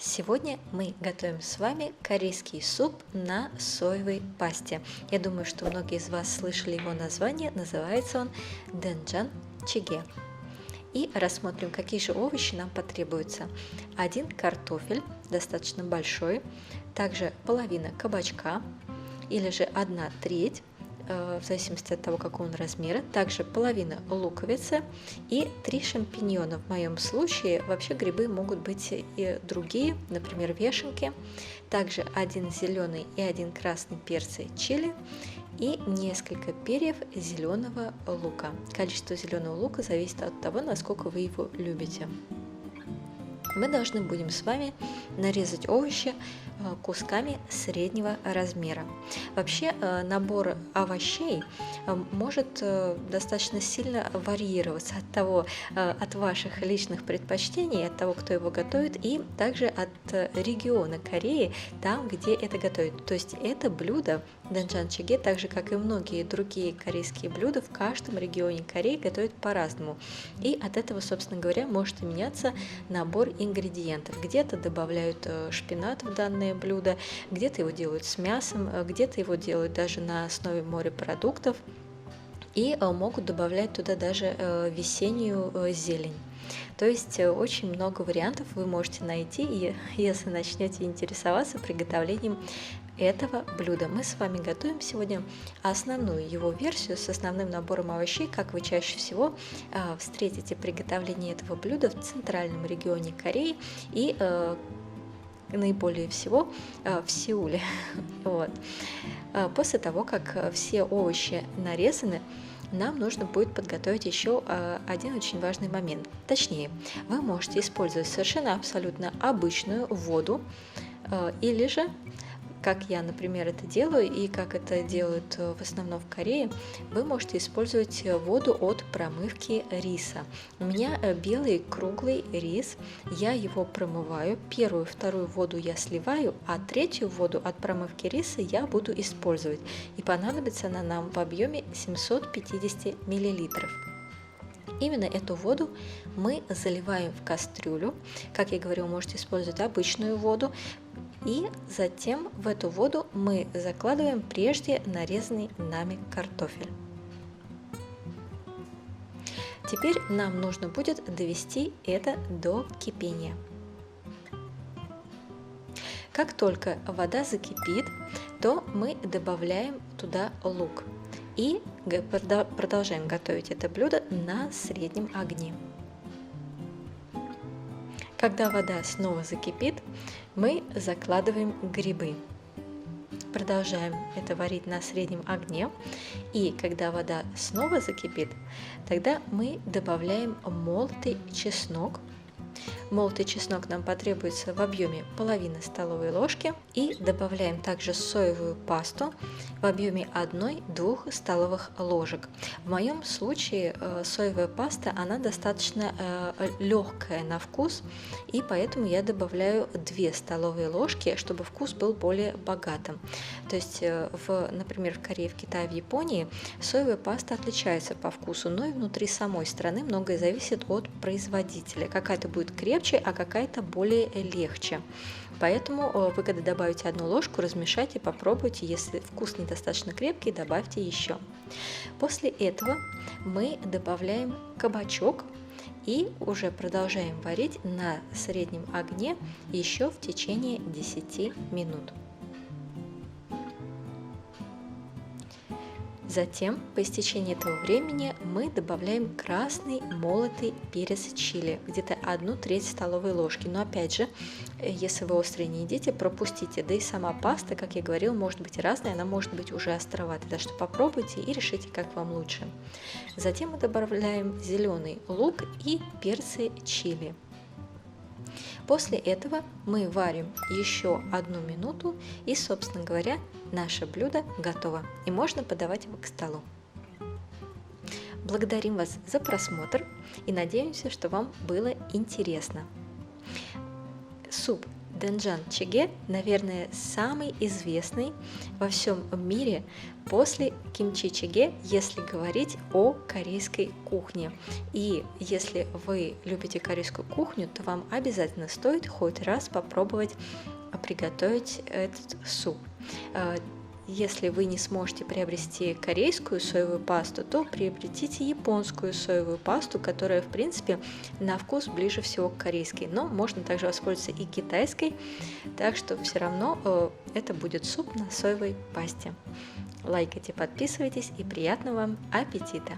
Сегодня мы готовим с вами корейский суп на соевой пасте. Я думаю, что многие из вас слышали его название, называется он денджан чиге. И рассмотрим, какие же овощи нам потребуются. Один картофель, достаточно большой, также половина кабачка или же 1/3, в зависимости от того, какого он размера, также половина луковицы и 3 шампиньона. В моем случае вообще грибы могут быть и другие, например, вешенки, также 1 зеленый и 1 красный перцы чили и несколько перьев зеленого лука. Количество зеленого лука зависит от того, насколько вы его любите. Мы должны будем с вами нарезать овощи кусками среднего размера. Вообще набор овощей может достаточно сильно варьироваться от ваших личных предпочтений, от того, кто его готовит, и также от региона Кореи, там, где это готовят. То есть это блюдо денджан чиге, так же как и многие другие корейские блюда, в каждом регионе Кореи готовят по-разному. И от этого, собственно говоря, может меняться набор ингредиентов. Где-то добавляют шпинат в данное блюдо, где-то его делают с мясом, где-то его делают даже на основе морепродуктов и могут добавлять туда даже весеннюю зелень. То есть очень много вариантов вы можете найти, и если начнете интересоваться приготовлением этого блюда. Мы с вами готовим сегодня основную его версию с основным набором овощей, как вы чаще всего встретите приготовление этого блюда в центральном регионе Кореи и наиболее всего в Сеуле. Вот. После того, как все овощи нарезаны, нам нужно будет подготовить еще один очень важный момент. Точнее, вы можете использовать совершенно абсолютно обычную воду или же, как я, например, это делаю и как это делают в основном в Корее, вы можете использовать воду от промывки риса. У меня белый круглый рис, я его промываю, первую, вторую воду я сливаю, а третью воду от промывки риса я буду использовать. И понадобится она нам в объеме 750 мл. Именно эту воду мы заливаем в кастрюлю. Как я говорила, можете использовать обычную воду. И затем в эту воду мы закладываем прежде нарезанный нами картофель. Теперь нам нужно будет довести это до кипения. Как только вода закипит, то мы добавляем туда лук и продолжаем готовить это блюдо на среднем огне. Когда вода снова закипит, мы закладываем грибы. Продолжаем это варить на среднем огне. И когда вода снова закипит, тогда мы добавляем молотый чеснок. Молотый чеснок нам потребуется в объеме половины столовой ложки. И добавляем также соевую пасту в объеме 1-2 столовых ложек. В моем случае соевая паста, она достаточно легкая на вкус, и поэтому я добавляю 2 столовые ложки, чтобы вкус был более богатым. То есть, например, в Корее, в Китае, в Японии соевая паста отличается по вкусу, но и внутри самой страны многое зависит от производителя. Какая-то будет крепче, а какая-то более легче. Поэтому вы, когда добавите 1 ложку, размешайте, попробуйте. Если вкус недостаточно крепкий, добавьте еще. После этого мы добавляем кабачок и уже продолжаем варить на среднем огне еще в течение 10 минут. Затем, по истечении этого времени, мы добавляем красный молотый перец чили, где-то 1/3 столовой ложки. Но опять же, если вы острые не едите, пропустите. Да и сама паста, как я говорила, может быть разная, она может быть уже островатой. Так что попробуйте и решите, как вам лучше. Затем мы добавляем зеленый лук и перцы чили. После этого мы варим еще 1 минуту и, собственно говоря, наше блюдо готово и можно подавать его к столу. Благодарим вас за просмотр и надеемся, что вам было интересно. Суп Денджан чиге, наверное, самый известный во всем мире после кимчи чиге, если говорить о корейской кухне. И если вы любите корейскую кухню, то вам обязательно стоит хоть раз попробовать приготовить этот суп. Если вы не сможете приобрести корейскую соевую пасту, то приобретите японскую соевую пасту, которая, в принципе, на вкус ближе всего к корейской. Но можно также воспользоваться и китайской, так что все равно это будет суп на соевой пасте. Лайкайте, подписывайтесь и приятного вам аппетита!